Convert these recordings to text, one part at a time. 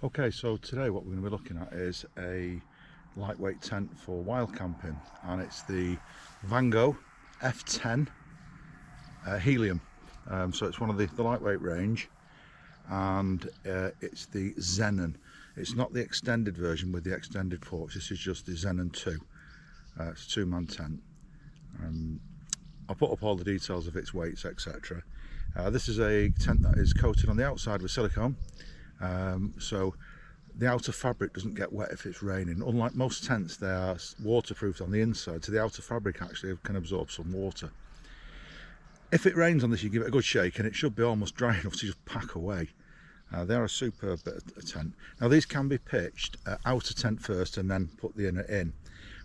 Okay, so today what we're going to be looking at is a lightweight tent for wild camping, and it's the Vango F10 Helium. So it's one of the lightweight range, and it's the Xenon. It's not the extended version with the extended ports. This is just the Xenon 2. It's a two-man tent. I'll put up all the details of its weights, etc. This is a tent that is coated on the outside with silicone, so the outer fabric doesn't get wet if it's raining. Unlike most tents, they are waterproofed on the inside, so the outer fabric actually can absorb some water. If it rains on this, you give it a good shake and it should be almost dry enough to just pack away. They are a superb bit of tent. Now these can be pitched outer tent first and then put the inner in.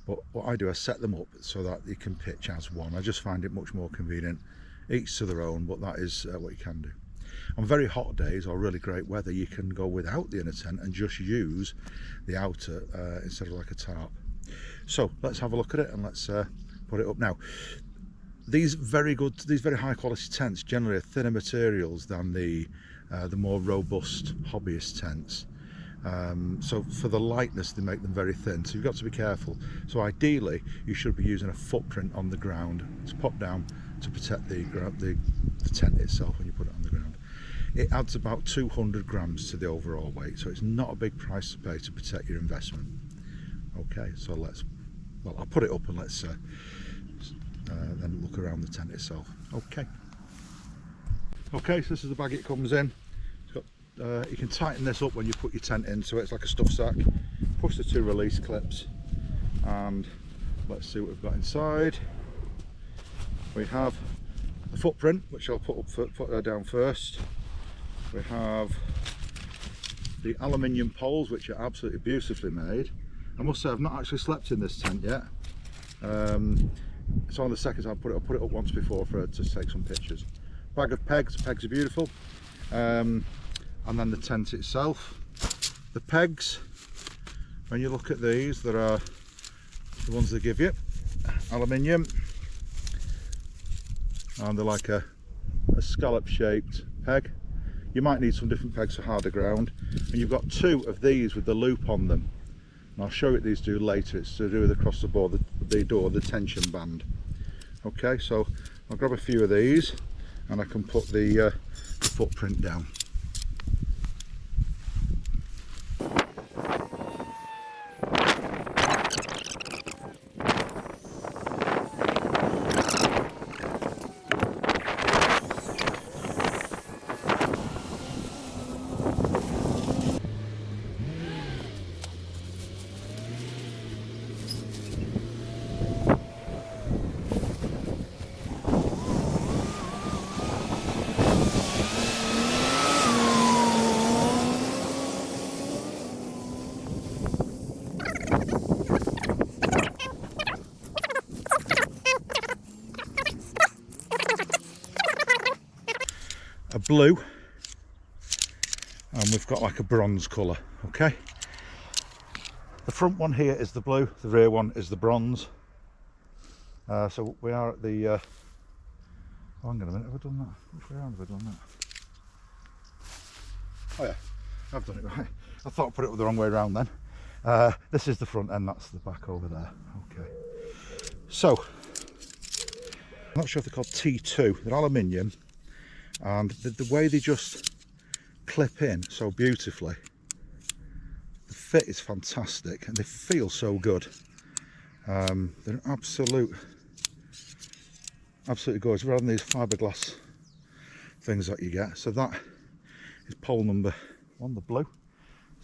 But what I do is set them up so that you can pitch as one. I just find it much more convenient. Each to their own, but that is what you can do. On very hot days or really great weather, you can go without the inner tent and just use the outer instead of like a tarp. So let's have a look at it and let's put it up now. These very high quality tents generally are thinner materials than the more robust hobbyist tents. So for the lightness, they make them very thin, so you've got to be careful. So ideally you should be using a footprint on the ground to pop down to protect the tent itself when you put it on the ground. It adds about 200 grams to the overall weight, so it's not a big price to pay to protect your investment. Okay, so I'll put it up and let's then look around the tent itself. Okay, so this is the bag it comes in. It's got, you can tighten this up when you put your tent in, so it's like a stuff sack. Push the two release clips and let's see what we've got inside. We have the footprint, which I'll put down first. We have the aluminium poles, which are absolutely beautifully made. I must say I've not actually slept in this tent yet. So on the second I'll put it up once before to take some pictures. Bag of pegs. The pegs are beautiful. And then the tent itself. The pegs, when you look at these, there are the ones they give you, aluminium, and they're like a scallop shaped peg. You might need some different pegs for harder ground, and you've got two of these with the loop on them, and I'll show you what these do later. It's to do with across the board, the tension band. Okay, so I'll grab a few of these and I can put the footprint down. A blue, and we've got like a bronze colour. Okay, the front one here is the blue, the rear one is the bronze. So we are at the oh, hang on a minute, have I done that? Which way around have I done that? Oh yeah, I've done it right. I thought I put it the wrong way around then. This is the front end, that's the back over there. Okay, so I'm not sure if they're called T2, they're aluminium. And the way they just clip in so beautifully, the fit is fantastic and they feel so good. They're absolutely gorgeous. Rather than these fiberglass things that you get. So that is pole number 1, the blue.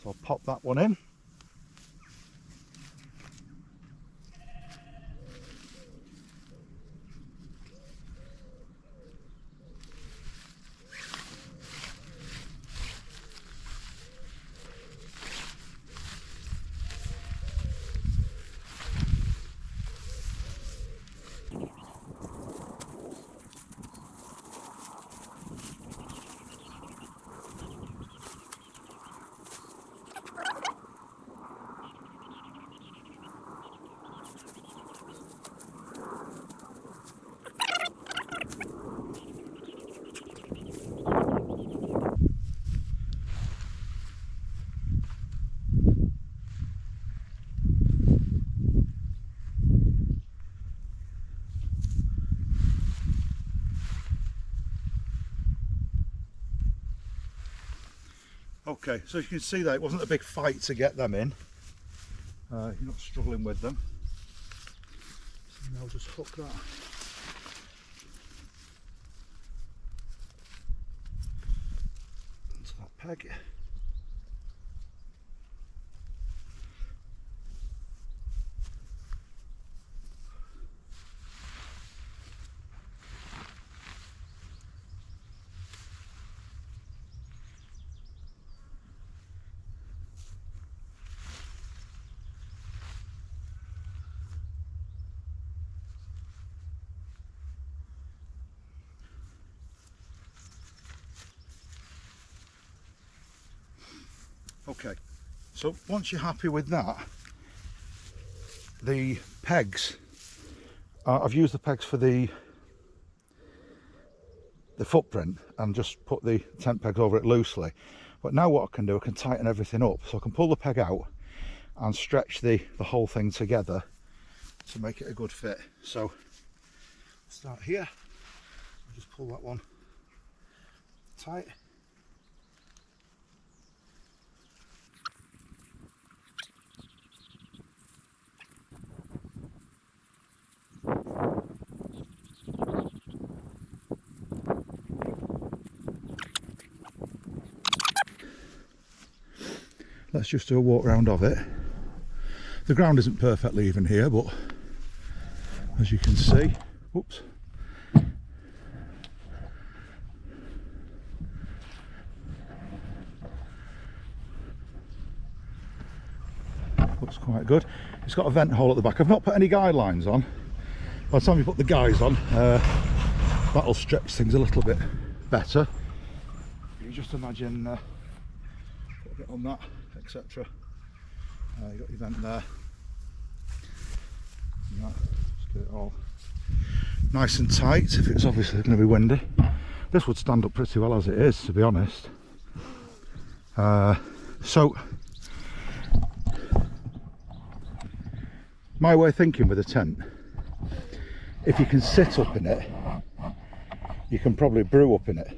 So I'll pop that one in. Okay, so you can see that it wasn't a big fight to get them in. You're not struggling with them. So now I'll just hook that. Into that peg. Okay, so once you're happy with that, the pegs, I've used the pegs for the footprint and just put the tent pegs over it loosely. But now what I can do, I can tighten everything up. So I can pull the peg out and stretch the whole thing together to make it a good fit. So start here, I'll just pull that one tight. Let's just do a walk round of it. The ground isn't perfectly even here, but as you can see, whoops, looks quite good. It's got a vent hole at the back. I've not put any guidelines on. By the time you put the guys on, that'll stretch things a little bit better. You just imagine put a bit on that, etc. You've got your vent there. And that, just get it all nice and tight if it's obviously going to be windy. This would stand up pretty well as it is, to be honest. So my way of thinking with a tent, if you can sit up in it, you can probably brew up in it.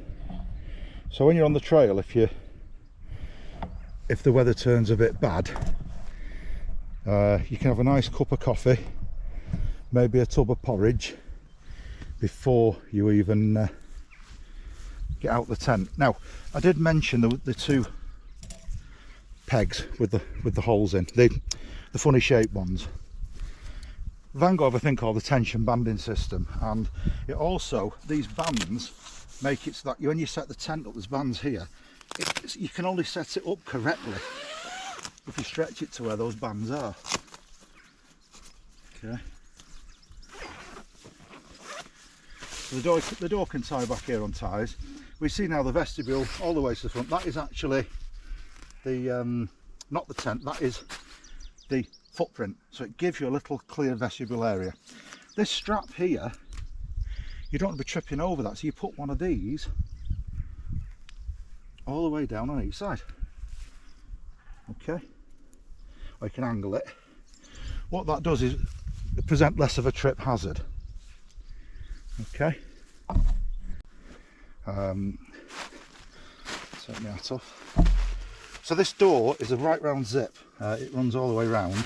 So when you're on the trail, if the weather turns a bit bad, you can have a nice cup of coffee, maybe a tub of porridge before you even get out the tent. Now, I did mention the two pegs with the holes in, the funny shaped ones. Vango have a thing called the tension banding system, and it also, these bands make it so that when you set the tent up, there's bands here, you can only set it up correctly if you stretch it to where those bands are. Okay. So the door can tie back here on ties. We see now the vestibule all the way to the front. That is actually the not the tent, that is the footprint, so it gives you a little clear vestibule area. This strap here, you don't want to be tripping over that, so you put one of these all the way down on each side. Okay, or you can angle it. What that does is present less of a trip hazard. Okay, take my hat off. So this door is a right round zip, it runs all the way round,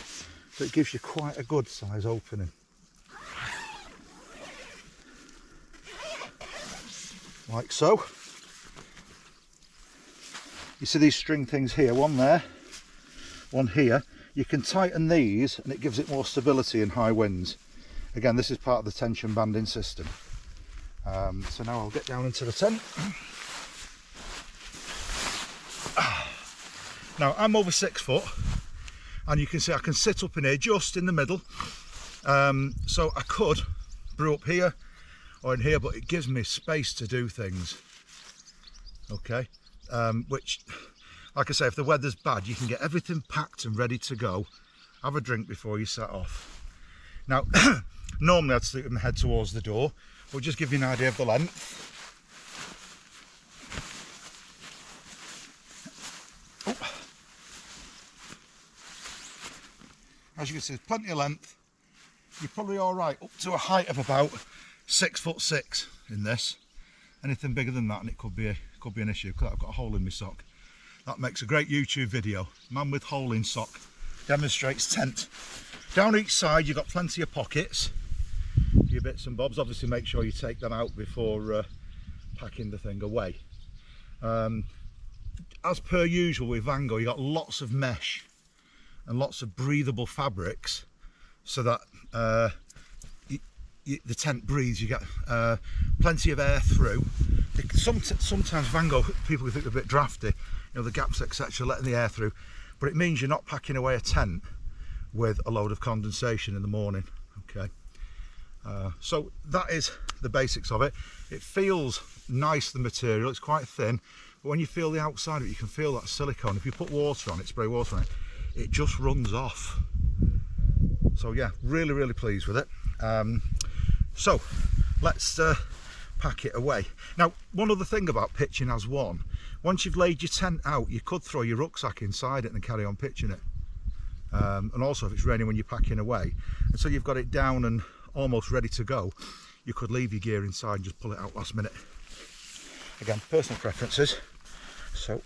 so it gives you quite a good size opening. Like so. You see these string things here, one there, one here. You can tighten these and it gives it more stability in high winds. Again, this is part of the tension banding system. So now I'll get down into the tent. Now I'm over 6 foot, and you can see I can sit up in here just in the middle. So I could brew up here or in here, but it gives me space to do things. Okay, which, like I say, if the weather's bad, you can get everything packed and ready to go. Have a drink before you set off. Now, normally I'd sleep with my head towards the door, but just give you an idea of the length. Oh. As you can see, there's plenty of length. You're probably all right up to a height of about 6'6" in this. Anything bigger than that, and it could be an issue, because I've got a hole in my sock. That makes a great YouTube video. Man with hole in sock demonstrates tent. Down each side you've got plenty of pockets, your bits and bobs. Obviously make sure you take them out before packing the thing away. As per usual with Vango, you got lots of mesh and lots of breathable fabrics, so that the tent breathes. You get plenty of air through. Sometimes Vango people think they're a bit drafty, you know, the gaps etc, letting the air through, but it means you're not packing away a tent with a load of condensation in the morning. Okay, so that is the basics of it. It feels nice, the material, it's quite thin, but when you feel the outside of it, you can feel that silicone. If you put water on it, spray water on it, it just runs off. So yeah, really pleased with it. So let's pack it away. Now, one other thing about pitching as one, once you've laid your tent out, you could throw your rucksack inside it and carry on pitching it. And also if it's raining when you're packing away, and so you've got it down and almost ready to go, you could leave your gear inside and just pull it out last minute. Again, personal preferences. So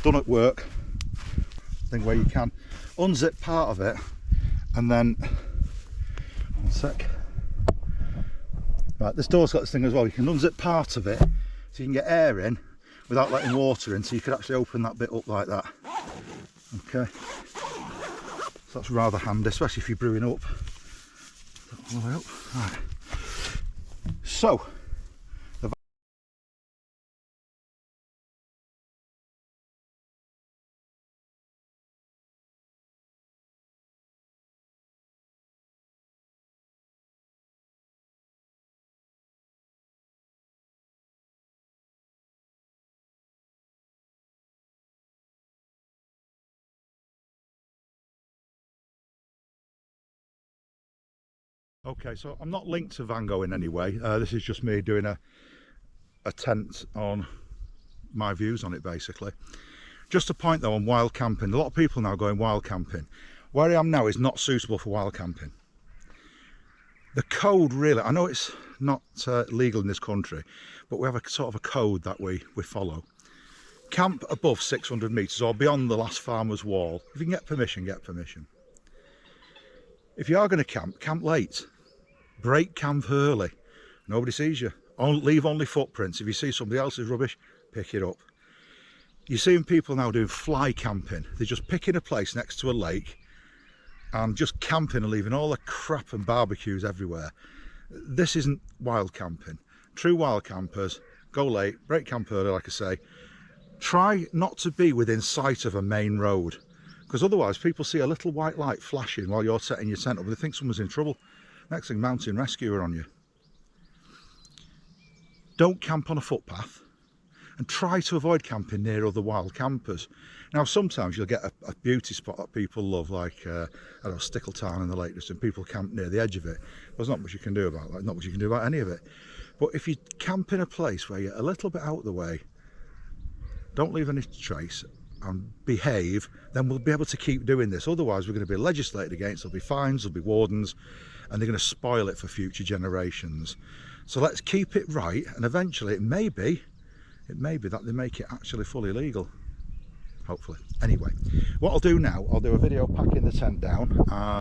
done at work, thing where you can unzip part of it and then, one sec, right, this door's got this thing as well, you can unzip part of it so you can get air in without letting water in, so you could actually open that bit up like that. Okay, so that's rather handy, especially if you're brewing up. All the way up. Right. So okay, so I'm not linked to Vango in any way. This is just me doing a tent on my views on it, basically. Just a point though on wild camping. A lot of people now going wild camping. Where I am now is not suitable for wild camping. The code really, I know it's not legal in this country, but we have a sort of a code that we follow. Camp above 600 metres or beyond the last farmer's wall. If you can get permission, get permission. If you are going to camp, camp late. Break camp early. Nobody sees you. Leave only footprints. If you see somebody else's rubbish, pick it up. You're seeing people now doing fly camping. They're just picking a place next to a lake and just camping and leaving all the crap and barbecues everywhere. This isn't wild camping. True wild campers go late, break camp early, like I say. Try not to be within sight of a main road, because otherwise people see a little white light flashing while you're setting your tent up and they think someone's in trouble. Next thing, mountain rescuer on you. Don't camp on a footpath, and try to avoid camping near other wild campers. Now sometimes you'll get a beauty spot that people love, like I don't know, Stickletown in the Lake District, and people camp near the edge of it. There's not much you can do about that, not much you can do about any of it. But if you camp in a place where you're a little bit out of the way, don't leave any trace and behave, then we'll be able to keep doing this. Otherwise we're going to be legislated against, there'll be fines, there'll be wardens, and they're going to spoil it for future generations. So let's keep it right, and eventually it may be that they make it actually fully legal, hopefully. Anyway, what I'll do now, I'll do a video packing the tent down.